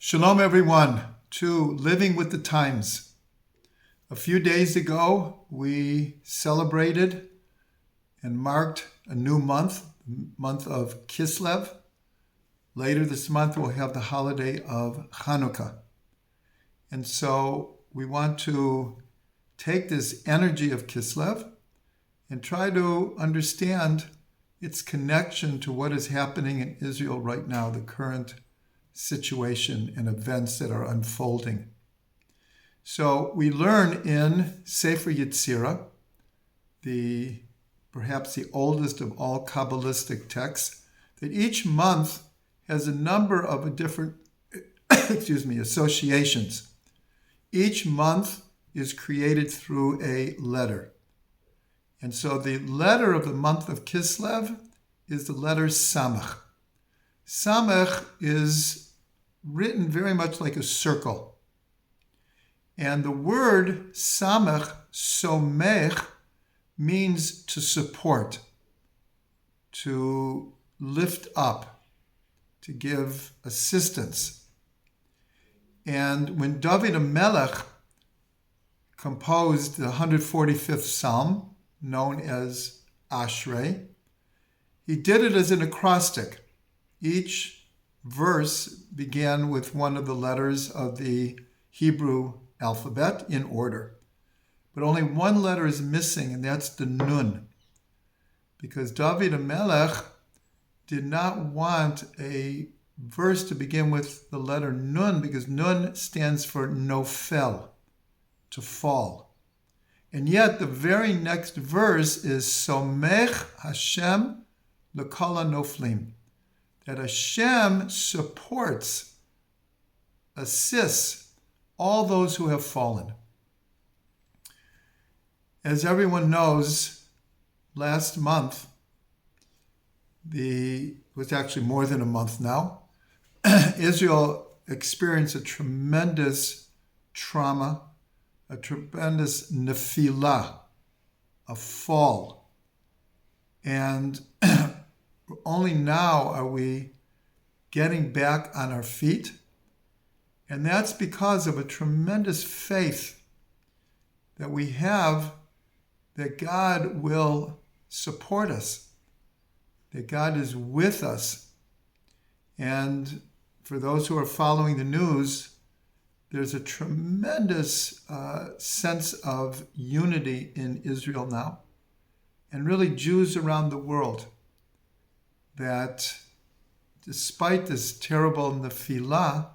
Shalom, everyone, to Living with the Times. A few days ago, we celebrated and marked a new month of Kislev. Later this month, we'll have the holiday of Hanukkah. And so we want to take this energy of Kislev and try to understand its connection to what is happening in Israel right now, the current situation and events that are unfolding. So we learn in Sefer Yetzirah, perhaps the oldest of all Kabbalistic texts, that each month has a number of different associations. Each month is created through a letter. And so the letter of the month of Kislev is the letter Samech. Samech is written very much like a circle. And the word Samech, somech, means to support, to lift up, to give assistance. And when David HaMelech composed the 145th Psalm, known as Ashrei, he did it as an acrostic. Each verse began with one of the letters of the Hebrew alphabet in order. But only one letter is missing, and that's the Nun. Because David HaMelech did not want a verse to begin with the letter Nun, because Nun stands for Nofel, to fall. And yet the very next verse is Somech Hashem L'Kol HaNoflim, that Hashem supports, assists all those who have fallen. As everyone knows, last month, it was actually more than a month now, Israel experienced a tremendous trauma, a tremendous nefilah, a fall. And only now are we getting back on our feet. And that's because of a tremendous faith that we have that God will support us, that God is with us. And for those who are following the news, there's a tremendous sense of unity in Israel now, and really Jews around the world, that despite this terrible nefilah,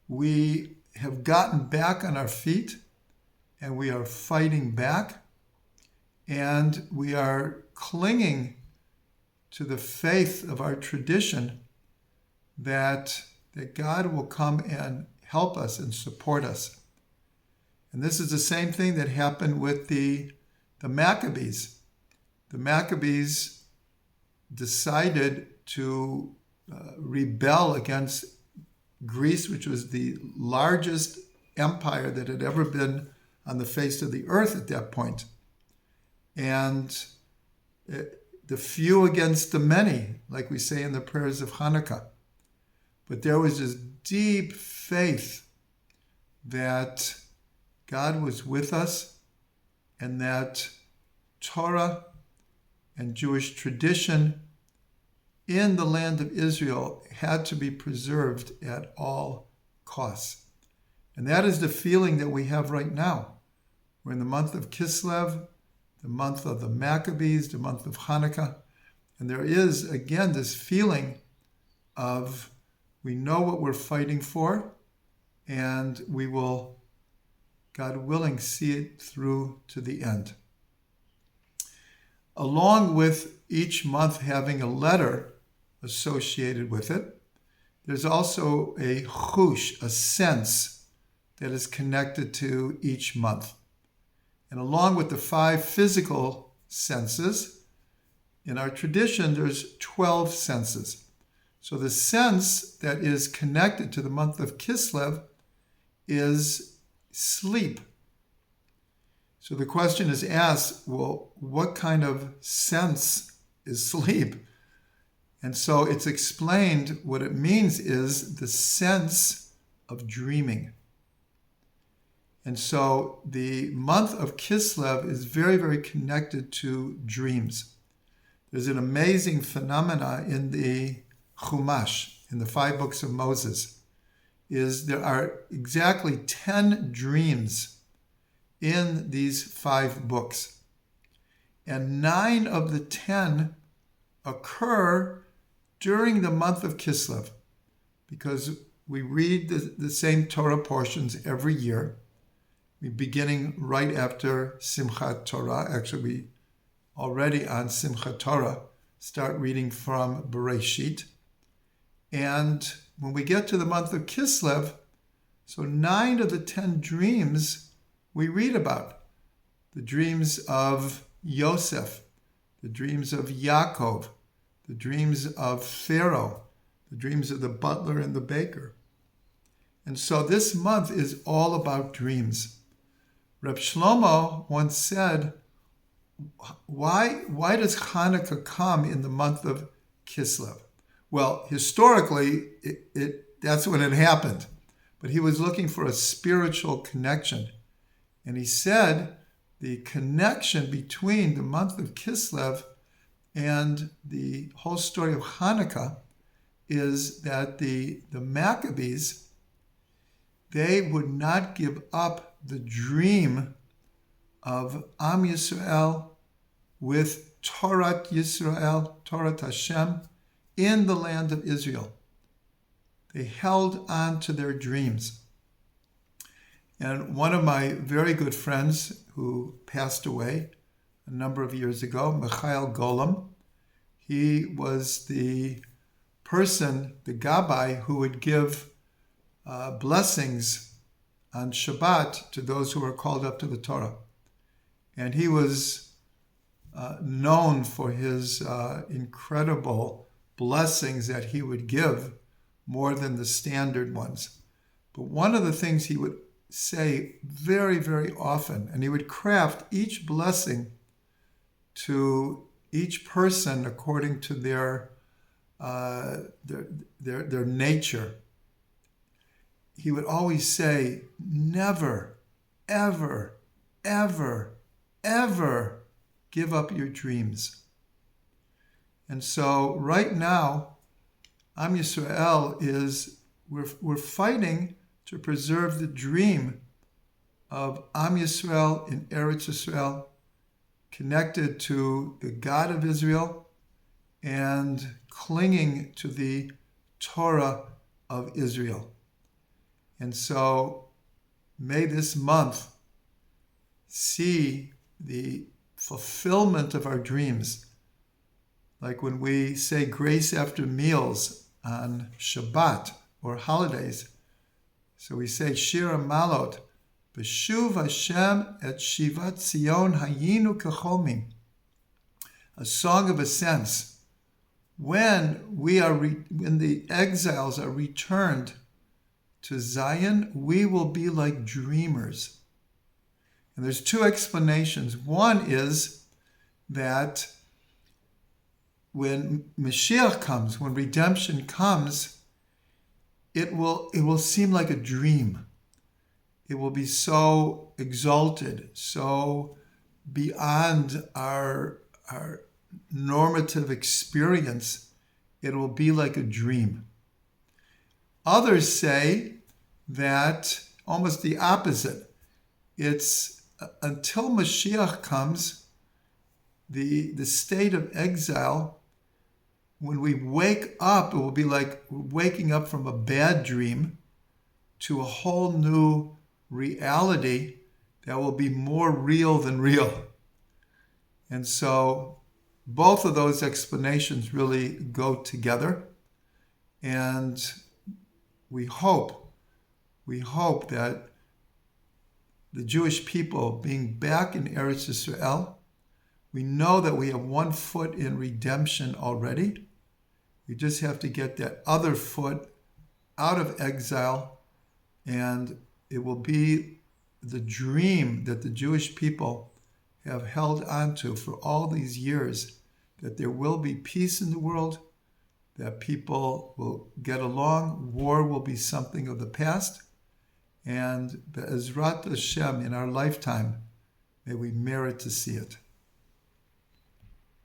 we have gotten back on our feet, and we are fighting back, and we are clinging to the faith of our tradition that God will come and help us and support us. And this is the same thing that happened with the Maccabees. The Maccabees decided to rebel against Greece, which was the largest empire that had ever been on the face of the earth at that point. And the few against the many, like we say in the prayers of Hanukkah. But there was this deep faith that God was with us, and that Torah and Jewish tradition in the land of Israel had to be preserved at all costs. And that is the feeling that we have right now. We're in the month of Kislev, the month of the Maccabees, the month of Hanukkah. And there is, again, this feeling of we know what we're fighting for, and we will, God willing, see it through to the end. Along with each month having a letter associated with it, there's also a chush, a sense that is connected to each month. And along with the 5 physical senses, in our tradition, there's 12 senses. So the sense that is connected to the month of Kislev is sleep. So the question is asked, well, what kind of sense is sleep? And so it's explained what it means is the sense of dreaming. And so the month of Kislev is very, very connected to dreams. There's an amazing phenomena in the Chumash, in the 5 books of Moses, is there are exactly 10 dreams in these 5 books. And 9 of the 10 occur during the month of Kislev, because we read the same Torah portions every year, beginning right after Simchat Torah. Actually, we already on Simchat Torah start reading from Bereshit. And when we get to the month of Kislev, so 9 of the 10 dreams we read about. The dreams of Yosef, the dreams of Yaakov, the dreams of Pharaoh, the dreams of the butler and the baker. And so this month is all about dreams. Reb Shlomo once said, why does Hanukkah come in the month of Kislev? Well, historically, that's when it happened. But he was looking for a spiritual connection. And he said the connection between the month of Kislev and the whole story of Hanukkah is that the Maccabees, they would not give up the dream of Am Yisrael with Torah Yisrael, Torah Hashem, in the land of Israel. They held on to their dreams. And one of my very good friends who passed away a number of years ago, Michael Golem, he was the person, the Gabbai, who would give blessings on Shabbat to those who were called up to the Torah. And he was known for his incredible blessings that he would give, more than the standard ones. But one of the things he would say very, very often, and he would craft each blessing to each person according to their nature. He would always say, never, ever, ever, ever give up your dreams. And so right now, Am Yisrael we're fighting to preserve the dream of Am Yisrael in Eretz Yisrael, connected to the God of Israel and clinging to the Torah of Israel. And so may this month see the fulfillment of our dreams. Like when we say grace after meals on Shabbat or holidays. So we say Shir HaMalot, B'shuv Hashem et Shivat Zion Hayinu Kechomim, a song of ascents. When the exiles are returned to Zion, we will be like dreamers. And there's 2 explanations. One is that when Mashiach comes, when redemption comes, it will seem like a dream. It will be so exalted, so beyond our normative experience, it will be like a dream. Others say that almost the opposite. It's until Mashiach comes, the state of exile, when we wake up, it will be like waking up from a bad dream to a whole new reality that will be more real than real. And so both of those explanations really go together. And we hope that the Jewish people being back in Eretz Yisrael, we know that we have 1 foot in redemption already. We just have to get that other foot out of exile, and it will be the dream that the Jewish people have held onto for all these years, that there will be peace in the world, that people will get along. War will be something of the past. And Be'ezrat Hashem, in our lifetime, may we merit to see it.